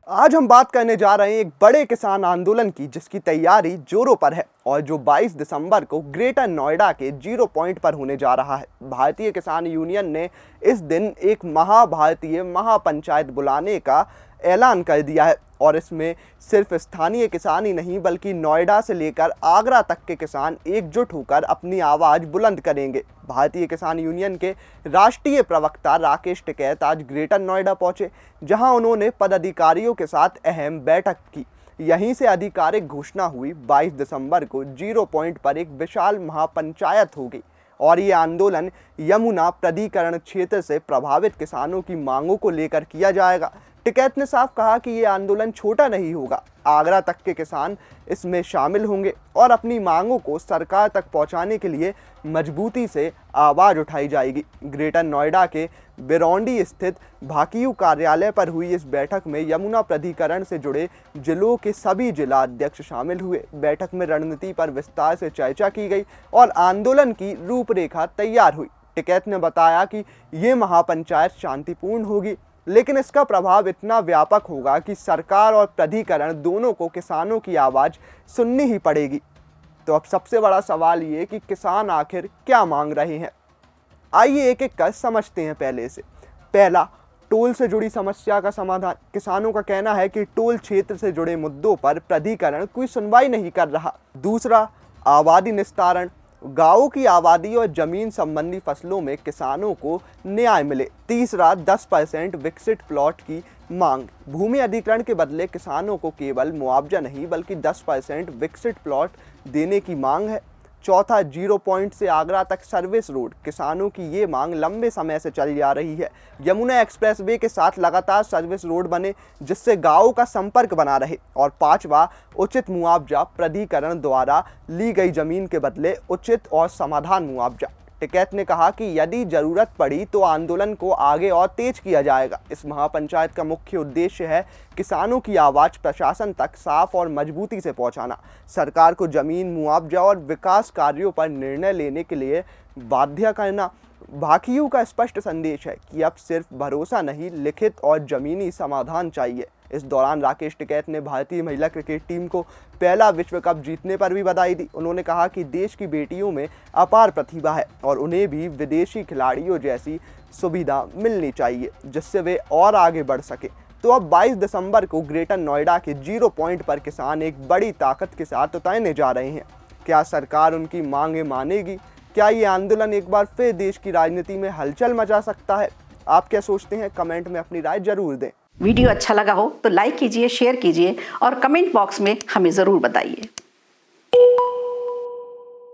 आज हम बात करने जा रहे हैं एक बड़े किसान आंदोलन की, जिसकी तैयारी जोरों पर है और जो 22 दिसंबर को ग्रेटर नोएडा के 0 पॉइंट पर होने जा रहा है। भारतीय किसान यूनियन ने इस दिन एक महाभारतीय महापंचायत बुलाने का ऐलान कर दिया है और इसमें सिर्फ स्थानीय किसान ही नहीं बल्कि नोएडा से लेकर आगरा तक के किसान एकजुट होकर अपनी आवाज़ बुलंद करेंगे। भारतीय किसान यूनियन के राष्ट्रीय प्रवक्ता राकेश टिकैत आज ग्रेटर नोएडा पहुंचे, जहां उन्होंने पदाधिकारियों के साथ अहम बैठक की। यहीं से आधिकारिक घोषणा हुई 22 दिसंबर को 0 पॉइंट पर एक विशाल महापंचायत होगी और ये आंदोलन यमुना प्राधिकरण क्षेत्र से प्रभावित किसानों की मांगों को लेकर किया जाएगा। टिकैत ने साफ कहा कि ये आंदोलन छोटा नहीं होगा, आगरा तक के किसान इसमें शामिल होंगे और अपनी मांगों को सरकार तक पहुंचाने के लिए मजबूती से आवाज़ उठाई जाएगी। ग्रेटर नोएडा के बिरौंडी स्थित भाकियू कार्यालय पर हुई इस बैठक में यमुना प्राधिकरण से जुड़े जिलों के सभी जिला अध्यक्ष शामिल हुए। बैठक में रणनीति पर विस्तार से चर्चा की गई और आंदोलन की रूपरेखा तैयार हुई। टिकैत ने बताया कि ये महापंचायत शांतिपूर्ण होगी, लेकिन इसका प्रभाव इतना व्यापक होगा कि सरकार और प्राधिकरण दोनों को किसानों की आवाज़ सुननी ही पड़ेगी। तो अब सबसे बड़ा सवाल ये कि किसान आखिर क्या मांग रहे हैं। आइए एक एक कर समझते हैं। पहला, टोल से जुड़ी समस्या का समाधान। किसानों का कहना है कि टोल क्षेत्र से जुड़े मुद्दों पर प्राधिकरण कोई सुनवाई नहीं कर रहा। दूसरा, आबादी निस्तारण। गांवों की आबादी और जमीन संबंधी फसलों में किसानों को न्याय मिले। तीसरा, 10% विकसित प्लॉट की मांग। भूमि अधिग्रहण के बदले किसानों को केवल मुआवजा नहीं बल्कि 10% विकसित प्लॉट देने की मांग है। चौथा, 0 पॉइंट से आगरा तक सर्विस रोड। किसानों की ये मांग लंबे समय से चली आ रही है। यमुना एक्सप्रेसवे के साथ लगातार सर्विस रोड बने जिससे गांवों का संपर्क बना रहे। और पांचवा, उचित मुआवजा। प्राधिकरण द्वारा ली गई जमीन के बदले उचित और समाधान मुआवजा। टिकैत ने कहा कि यदि जरूरत पड़ी तो आंदोलन को आगे और तेज किया जाएगा। इस महापंचायत का मुख्य उद्देश्य है किसानों की आवाज़ प्रशासन तक साफ और मजबूती से पहुंचाना, सरकार को जमीन, मुआवजा और विकास कार्यों पर निर्णय लेने के लिए बाध्य करना। भाकियू का स्पष्ट संदेश है कि अब सिर्फ भरोसा नहीं, लिखित और जमीनी समाधान चाहिए। इस दौरान राकेश टिकैत ने भारतीय महिला क्रिकेट टीम को पहला विश्व कप जीतने पर भी बधाई दी। उन्होंने कहा कि देश की बेटियों में अपार प्रतिभा है और उन्हें भी विदेशी खिलाड़ियों जैसी सुविधा मिलनी चाहिए जिससे वे और आगे बढ़ सके। तो अब 22 दिसंबर को ग्रेटर नोएडा के 0 पॉइंट पर किसान एक बड़ी ताकत के साथ उतरने जा रहे हैं। क्या सरकार उनकी मांगें मानेगी? क्या ये आंदोलन एक बार फिर देश की राजनीति में हलचल मचा सकता है? आप क्या सोचते हैं? कमेंट में अपनी राय जरूर दें। वीडियो अच्छा लगा हो तो लाइक कीजिए, शेयर कीजिए और कमेंट बॉक्स में हमें ज़रूर बताइए।